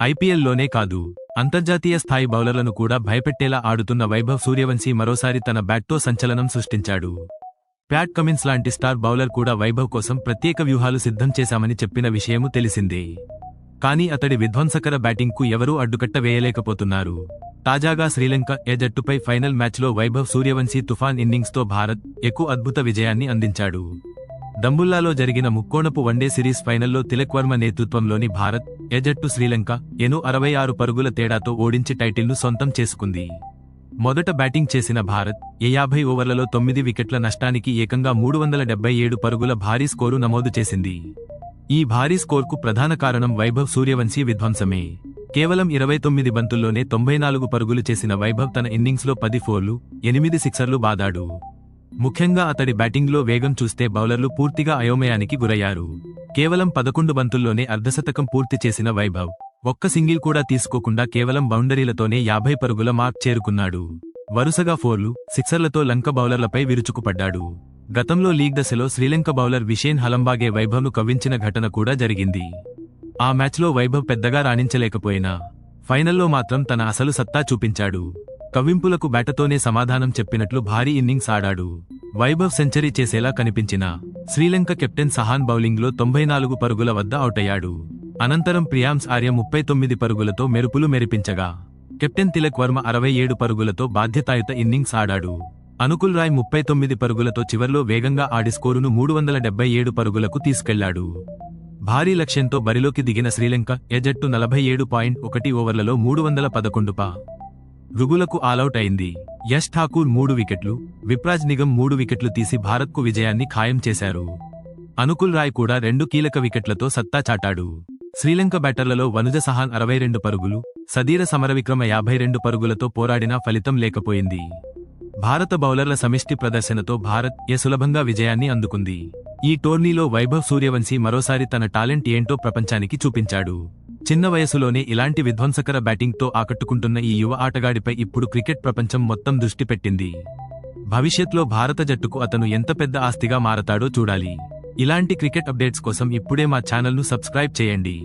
ఐపీఎల్లోనే కాదు, అంతర్జాతీయ స్థాయి బౌలర్లను కూడా భయపెట్టేలా ఆడుతున్న వైభవ్ సూర్యవంశీ మరోసారి తన బ్యాట్తో సంచలనం సృష్టించాడు. ప్యాట్ కమిన్స్ లాంటి స్టార్ బౌలర్ కూడా వైభవ్ కోసం ప్రత్యేక వ్యూహాలు సిద్ధం చేశామని చెప్పిన విషయమూ తెలిసిందే. కానీ అతడి విధ్వంసకర బ్యాటింగ్కు ఎవరూ అడ్డుకట్ట వేయలేకపోతున్నారు. తాజాగా శ్రీలంక ఏ జట్టుపై ఫైనల్ మ్యాచ్లో వైభవ్ సూర్యవంశీ తుఫాన్ ఇన్నింగ్స్తో భారత్ ఎక్కువ అద్భుత విజయాన్ని అందించాడు. దంబుల్లాలో జరిగిన ముక్కోణపు వన్డే సిరీస్ ఫైనల్లో తిలక్ వర్మ నేతృత్వంలోని భారత్ ఏ జట్టు శ్రీలంకను 66 పరుగుల తేడాతో ఓడించి టైటిల్ను సొంతం చేసుకుంది. మొదట బ్యాటింగ్ చేసిన భారత్ 50 ఓవర్లలో 9 వికెట్ల నష్టానికి ఏకంగా 377 పరుగుల భారీ స్కోరు నమోదు చేసింది. ఈ భారీ స్కోర్కు ప్రధాన కారణం వైభవ్ సూర్యవంశీ విధ్వంసమే. కేవలం 29 బంతుల్లోనే 94 పరుగులు చేసిన వైభవ్ తన ఇన్నింగ్స్లో 10 ఫోర్లు, 8 సిక్సర్లు బాదాడు. ముఖ్యంగా అతడి బ్యాటింగ్లో వేగం చూస్తే బౌలర్లు పూర్తిగా అయోమయానికి గురయ్యారు. కేవలం 11 బంతుల్లోనే అర్ధశతకం పూర్తి చేసిన వైభవ్ ఒక్క సింగిల్ కూడా తీసుకోకుండా కేవలం బౌండరీలతోనే 50 పరుగుల మార్క్ చేరుకున్నాడు. వరుసగా ఫోర్లు, సిక్సర్లతో లంక బౌలర్లపై విరుచుకుపడ్డాడు. గతంలో లీగ్ దశలో శ్రీలంక బౌలర్ విషేన్ హలంబాగే వైభవ్ను కవ్వించిన ఘటన కూడా జరిగింది. ఆ మ్యాచ్లో వైభవ్ పెద్దగా రాణించలేకపోయినా ఫైనల్లో మాత్రం తన అసలు సత్తా చూపించాడు. కవ్వింపులకు బ్యాటతోనే సమాధానం చెప్పినట్లు భారీ ఇన్నింగ్స్ ఆడాడు. వైభవ్ సెంచరీ చేసేలా కనిపించిన శ్రీలంక కెప్టెన్ సహాన్ బౌలింగ్లో 94 పరుగుల వద్ద అవుటయ్యాడు. అనంతరం ప్రియాంస్ ఆర్య 39 పరుగులతో మెరుపులు మెరిపించగా కెప్టెన్ తిలక్ వర్మ 67 పరుగులతో బాధ్యతాయుత ఇన్నింగ్స్ ఆడాడు. అనుకుల్ రాయ్ 39 పరుగులతో చివర్లో వేగంగా ఆడి స్కోరును 377 పరుగులకు తీసుకెళ్లాడు. భారీ లక్ష్యంతో బరిలోకి దిగిన శ్రీలంక ఏ జట్టు 47.1 ఓవర్లలో 311 పరుగులకు ఆలౌట్ అయింది. యష్ ఠాకూర్ 3 వికెట్లు, విప్రాజ్ నిగమ్ 3 వికెట్లు తీసి భారత్కు విజయాన్ని ఖాయం చేశారు. అనుకుల్ రాయ్ కూడా 2 కీలక వికెట్లతో సత్తా చాటాడు. శ్రీలంక బ్యాటర్లలో వనుజ సహాన్ 62 పరుగులు, సదీర సమరవిక్రమ 52 పరుగులతో పోరాడినా ఫలితం లేకపోయింది. భారత బౌలర్ల సమిష్టి ప్రదర్శనతో భారత్ సులభంగా విజయాన్ని అందుకుంది. ఈ టోర్నీలో వైభవ్ సూర్యవంశీ మరోసారి తన టాలెంట్ ఏంటో ప్రపంచానికి చూపించాడు. చిన్న వయసులోనే ఇలాంటి విధ్వంసకర బ్యాటింగ్తో ఆకట్టుకుంటున్న ఈ యువ ఆటగాడిపై ఇప్పుడు క్రికెట్ ప్రపంచం మొత్తం దృష్టి పెట్టింది. భవిష్యత్లో భారత జట్టుకు అతను ఎంత పెద్ద ఆస్తిగా మారతాడో చూడాలి. ఇలాంటి క్రికెట్ అప్డేట్స్ కోసం ఇప్పుడే మా ఛానల్ను సబ్స్క్రైబ్ చేయండి.